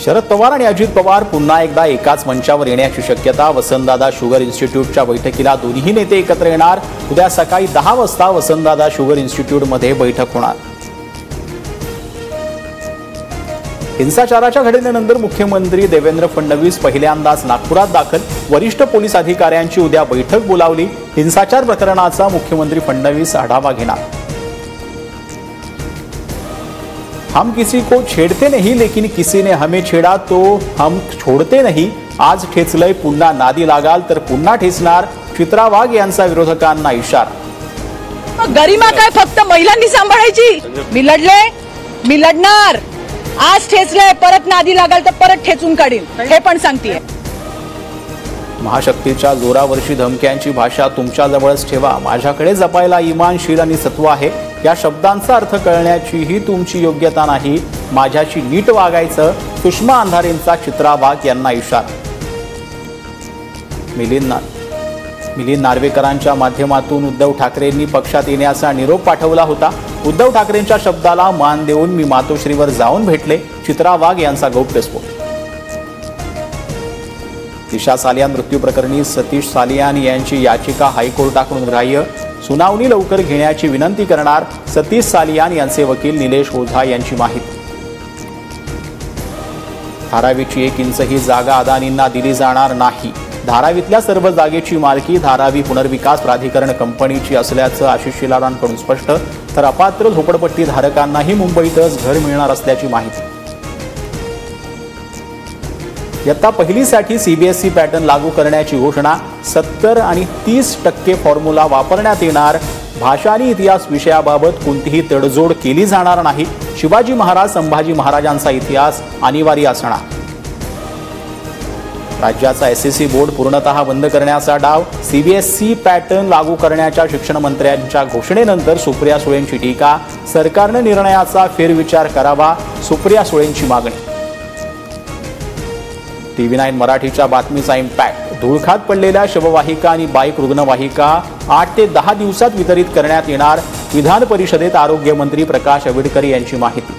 शरद पवार आणि अजित पवार पुन्हा एकदा एकाच मंचावर येण्याची शक्यता। वसंतदादा शुगर इन्स्टिट्यूटच्या बैठकीला दोन्ही नेते एकत्र येणार। उद्या सकाळी 10 वाजता वसंतदादा शुगर इन्स्टिट्यूटमध्ये बैठक होणार। हिंसाचाराच्या घटनेनंतर मुख्यमंत्री देवेंद्र फडणवीस पहिल्यांदाच नागपुरात दाखल। वरिष्ठ पोलीस अधिकाऱ्यांची उद्या बैठक बोलावली। हिंसाचार प्रकरणाचा मुख्यमंत्री फडणवीस आढावा घेणार। हम किसी को छेड़ते नहीं लेकिन किसी ने हमें छेड़ा तो हम छोड़ते नहीं। आज ठेचलय पुन्हा नादी लागाल तर पुन्हा ठेचणार। चित्रा वाघ यांचा विरोधकांना इशारा। गरिमा काय फक्त महिलांनी सांभाळायची? मी लढले, मी लढणार। आज ठेचलय, परत नादी लागाल तर परत ठेचून काढीन, हे पण सांगतेय। महाशक्तीच्या जोरावरची धमक्यांची भाषा तुमच्याजवळच ठेवा। माझ्याकडे जपायला इमानशील आणि सत्व आहे। या शब्दांचा अर्थ कळण्याचीही तुमची योग्यता नाही। माझ्याशी नीट वागायचं। सुषमा अंधारेंचा चित्रा वाघ यांना इशारा। मिलिंद नार्वेकरांच्या माध्यमातून उद्धव ठाकरेंनी पक्षात येण्याचा निरोप पाठवला होता। उद्धव ठाकरेंच्या शब्दाला मान देऊन मी मातोश्रीवर जाऊन भेटले। चित्रा वाघ यांचा गौप्यस्फोट। दिशा सालियान मृत्यू प्रकरणी सतीश सालियान यांची याचिका हायकोर्टाकडून ग्राह्य। सुनावणी लवकर घेण्याची विनंती करणार। सतीश सालियान यांचे वकील निलेश ओझा यांची माहिती। धारावीची 1 इंचही जागा अदानींना दिली जाणार नाही। धारावीतल्या सर्व जागेची मालकी धारावी पुनर्विकास प्राधिकरण कंपनीची असल्याचं आशिष शिलारांकडून स्पष्ट। तर अपात्र झोपडपट्टी धारकांनाही मुंबईतच घर मिळणार असल्याची माहिती। इयत्ता पहिलीसाठी सीबीएसई पॅटर्न लागू करण्याची घोषणा। 70 आणि 30% फॉर्म्युला वापरण्यात येणार। भाषा आणि इतिहास विषयाबाबत कोणतीही तडजोड केली जाणार नाही। शिवाजी महाराज संभाजी महाराजांचा इतिहास अनिवार्य असणार। राज्याचा एसएससी बोर्ड पूर्णतः बंद करण्याचा डाव। सीबीएसई पॅटर्न लागू करण्याच्या शिक्षण मंत्र्यांच्या घोषणेनंतर सुप्रिया सुळेंची टीका। सरकारने निर्णयाचा फेरविचार करावा, सुप्रिया सुळेंची मागणी। TV9 मराठीच्या बातमीचा इम्पॅक्ट। धूळखात पडलेल्या शववाहिका आणि बाईक रुग्णवाहिका 8 ते 10 दिवसात वितरित करण्यात येणार। विधान परिषदेत आरोग्यमंत्री प्रकाश आंबेडकर यांची माहिती।